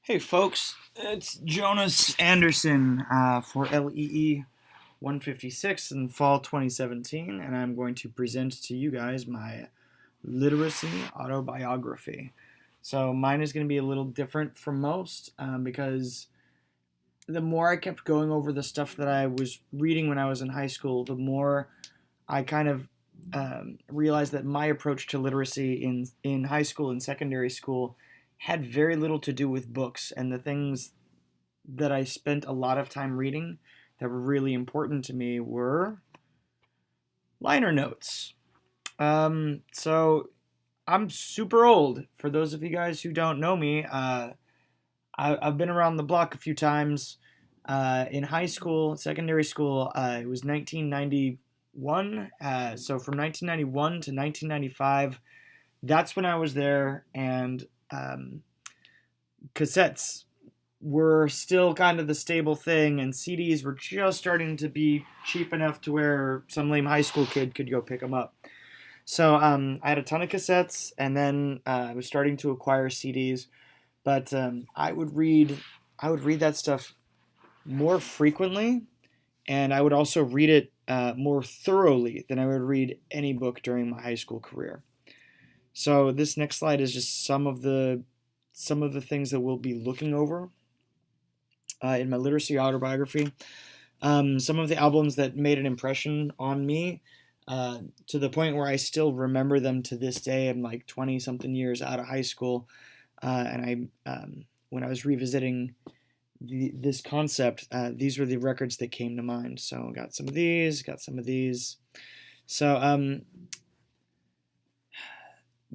Hey folks, it's Jonas Anderson for LEE 156 in fall 2017, and I'm going to present to you guys my literacy autobiography. So mine is going to be a little different from most because the more I kept going over the stuff that I was reading when I was in high school, the more I kind of realized that my approach to literacy in high school and secondary school had very little to do with books, and the things that I spent a lot of time reading that were really important to me were liner notes. So I'm super old. For those of you guys who don't know me, I've been around the block a few times. In high school, secondary school, it was 1991. So from 1991 to 1995, that's when I was there, and cassettes were still kind of the stable thing, and CDs were just starting to be cheap enough to where some lame high school kid could go pick them up. So I had a ton of cassettes, and then I was starting to acquire CDs. But I would read that stuff more frequently, and I would also read it more thoroughly than I would read any book during my high school career. So this next slide is just some of the things that we'll be looking over in my literacy autobiography. Some of the albums that made an impression on me to the point where I still remember them to this day. I'm like 20 something years out of high school. And when I was revisiting this concept, these were the records that came to mind. So got some of these, got some of these. So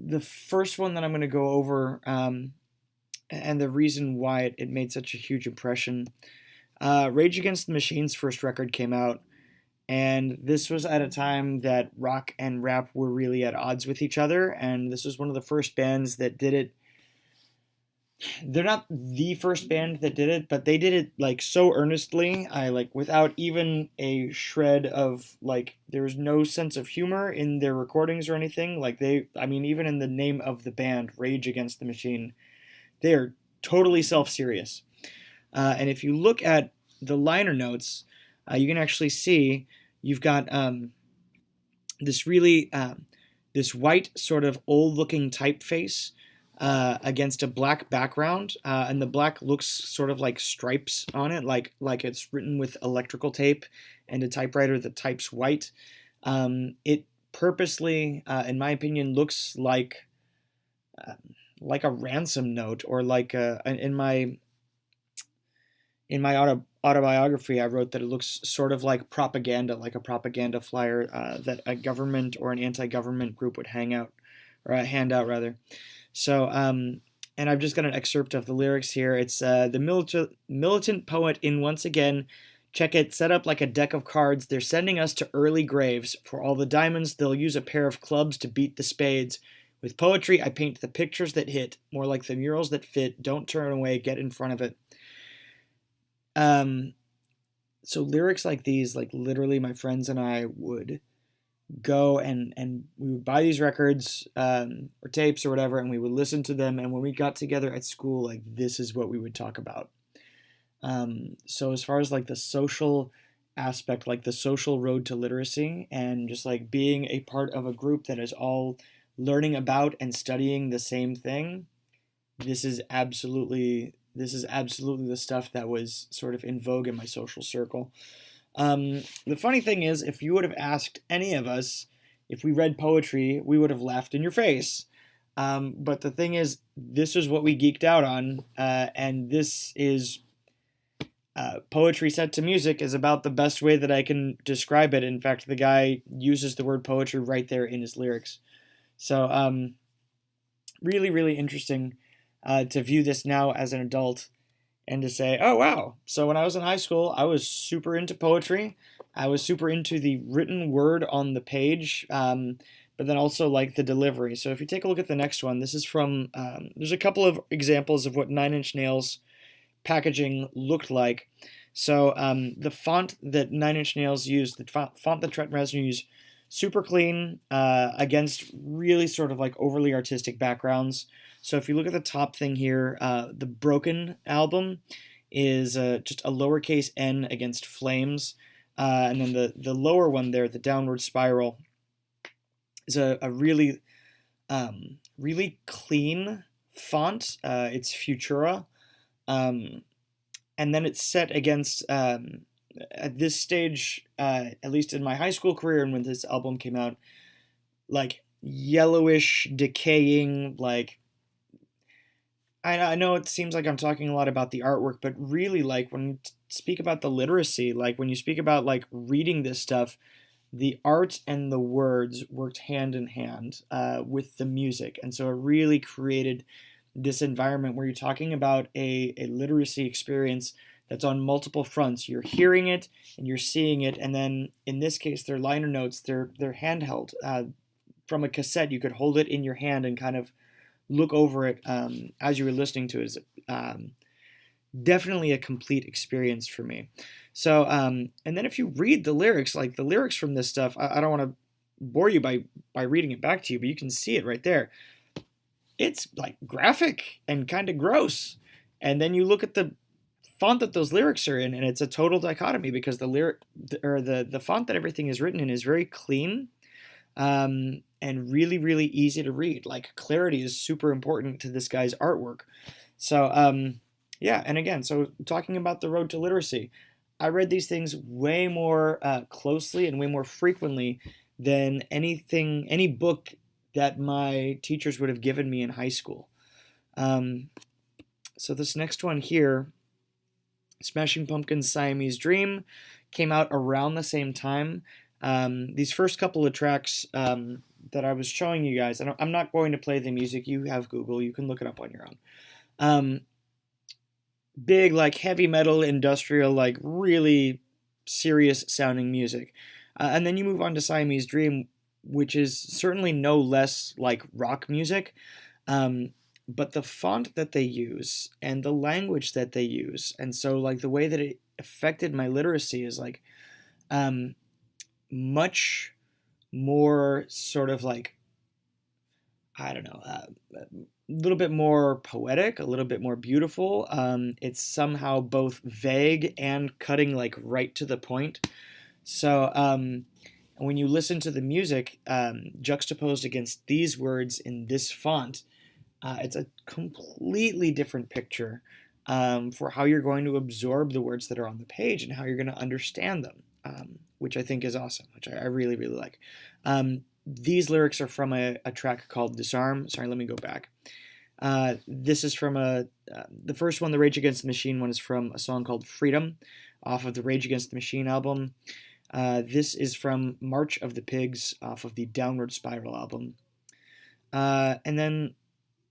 the first one that I'm going to go over, and the reason why it made such a huge impression. Rage Against the Machine's first record came out, and this was at a time that rock and rap were really at odds with each other, and this was one of the first bands that did it. They're not the first band that did it, but they did it like so earnestly. I like without even a shred of like there was no sense of humor in their recordings or anything. I mean, even in the name of the band, Rage Against the Machine, they are totally self-serious. And if you look at the liner notes, you can actually see you've got this really this white sort of old-looking typeface against a black background, and the black looks sort of like stripes on it, like it's written with electrical tape and a typewriter that types white. It purposely, in my opinion, looks uh, like a ransom note, or like in my autobiography, I wrote that it looks sort of like propaganda, like a propaganda flyer that a government or an anti-government group would hang out or hand out rather. So, and I've just got an excerpt of the lyrics here. It's the militant poet in once again. Check it, set up like a deck of cards. They're sending us to early graves. For all the diamonds, they'll use a pair of clubs to beat the spades. With poetry, I paint the pictures that hit, more like the murals that fit. Don't turn away, get in front of it. Um, so lyrics like these, like literally, my friends and I would go and we would buy these records or tapes or whatever, and we would listen to them. And when we got together at school, like this is what we would talk about. So as far as like the social aspect, like the social road to literacy, and just like being a part of a group that is all learning about and studying the same thing, this is absolutely the stuff that was sort of in vogue in my social circle. The funny thing is, if you would have asked any of us if we read poetry, we would have laughed in your face. But the thing is, this is what we geeked out on, and this is poetry set to music is about the best way that I can describe it. In fact, the guy uses the word poetry right there in his lyrics. So, really, really interesting to view this now as an adult and to say, oh, wow. So when I was in high school, I was super into poetry. I was super into the written word on the page, but then also like the delivery. So if you take a look at the next one, this is from, there's a couple of examples of what Nine Inch Nails packaging looked like. So the font that Nine Inch Nails used, the font that Trent Reznor used, super clean against really sort of like overly artistic backgrounds. So if you look at the top thing here, the Broken album is just a lowercase n against flames. And then the lower one there, the Downward Spiral, is a really really clean font. It's Futura, and then it's set against at this stage, at least in my high school career, and when this album came out, like yellowish, decaying, like I know it seems like I'm talking a lot about the artwork, but really, like when you speak about the literacy, like when you speak about like reading this stuff, the art and the words worked hand in hand with the music, and so it really created this environment where you're talking about a literacy experience that's on multiple fronts. You're hearing it and you're seeing it, and then in this case, their liner notes, they're handheld from a cassette. You could hold it in your hand and kind of look over it as you were listening to it. Um, Definitely a complete experience for me. So, and then if you read the lyrics, like the lyrics from this stuff, I don't want to bore you by reading it back to you, but you can see it right there. It's like graphic and kind of gross. And then you look at the font that those lyrics are in, and it's a total dichotomy because the lyric or the font that everything is written in is very clean, and really really easy to read. Like clarity is super important to this guy's artwork. So yeah, and again, so talking about the road to literacy, I read these things way more closely and way more frequently than any book that my teachers would have given me in high school. Um, so this next one here, Smashing Pumpkins' Siamese Dream, came out around the same time. These first couple of tracks that I was showing you guys, I'm not going to play the music. You have Google, you can look it up on your own. Big, like heavy metal, industrial, like really serious sounding music. And then you move on to Siamese Dream, which is certainly no less like rock music. But the font that they use and the language that they use, and so like the way that it affected my literacy is like um, much more sort of like, I don't know, a little bit more poetic, a little bit more beautiful. It's somehow both vague and cutting like right to the point. So when you listen to the music juxtaposed against these words in this font, it's a completely different picture for how you're going to absorb the words that are on the page and how you're going to understand them, which I think is awesome, which I really, really like. These lyrics are from a track called Disarm. Sorry, let me go back. This is from the first one, the Rage Against the Machine one, is from a song called Freedom off of the Rage Against the Machine album. This is from March of the Pigs off of the Downward Spiral album. And then,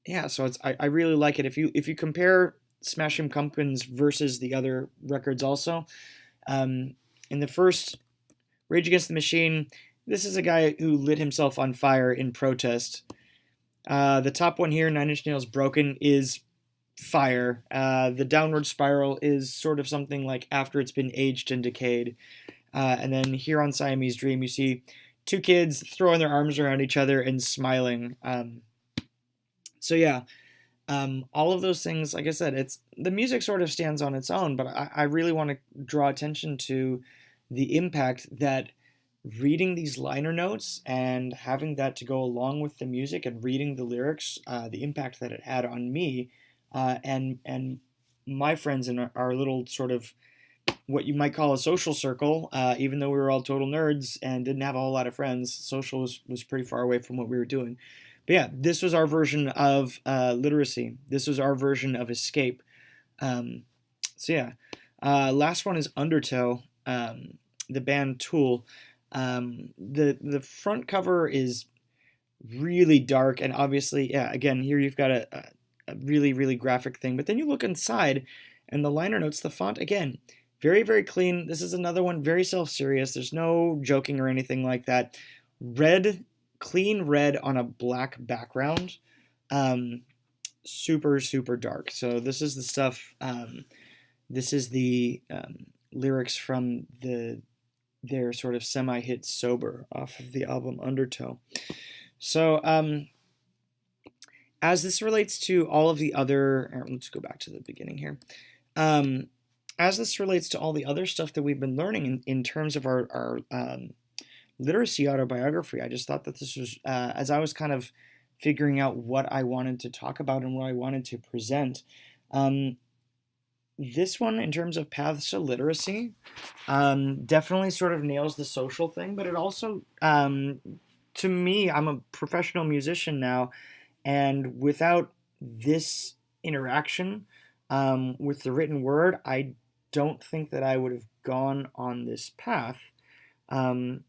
yeah, so I really like it. If you compare Smashing Pumpkins versus the other records also, in the first Rage Against the Machine, this is a guy who lit himself on fire in protest. The top one here, Nine Inch Nails Broken, is fire. The Downward Spiral is sort of something like after it's been aged and decayed. And then here on Siamese Dream, you see two kids throwing their arms around each other and smiling. So yeah, all of those things, like I said, it's the music sort of stands on its own, but I really want to draw attention to the impact that reading these liner notes and having that to go along with the music and reading the lyrics, the impact that it had on me and my friends in our little sort of what you might call a social circle. Even though we were all total nerds and didn't have a whole lot of friends, social was pretty far away from what we were doing. But yeah, this was our version of literacy. This was our version of escape. So yeah, last one is Undertow, the band Tool. The front cover is really dark and obviously, yeah, again, here you've got a really, really graphic thing. But then you look inside and the liner notes, the font, again, very, very clean. This is another one, very self-serious. There's no joking or anything like that. Red, clean red on a black background. Super, super dark. So this is the stuff, this is the lyrics from their sort of semi-hit Sober off of the album Undertow. So as this relates to all of the other, let's go back to the beginning here. Um, as this relates to all the other stuff that we've been learning in terms of our literacy autobiography, I just thought that this was, as I was kind of figuring out what I wanted to talk about and what I wanted to present, um, this one, in terms of paths to literacy, definitely sort of nails the social thing, but it also, to me, I'm a professional musician now, and without this interaction with the written word, I don't think that I would have gone on this path. Um,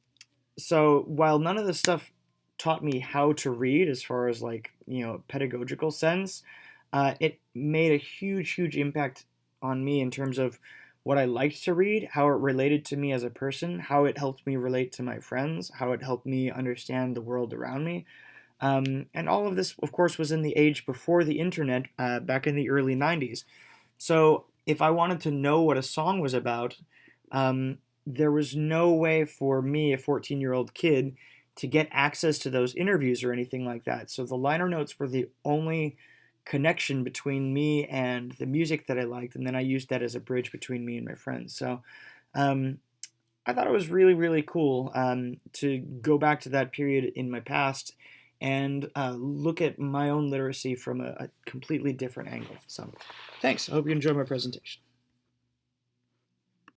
so while none of this stuff taught me how to read, as far as like pedagogical sense, it made a huge impact on me in terms of what I liked to read, how it related to me as a person, how it helped me relate to my friends, how it helped me understand the world around me. And all of this, of course, was in the age before the internet, back in the early 90s. So if I wanted to know what a song was about, there was no way for me, a 14-year-old kid, to get access to those interviews or anything like that. So the liner notes were the only connection between me and the music that I liked, and then I used that as a bridge between me and my friends. So um, I thought it was really cool to go back to that period in my past and look at my own literacy from a completely different angle. So thanks. I hope you enjoyed my presentation.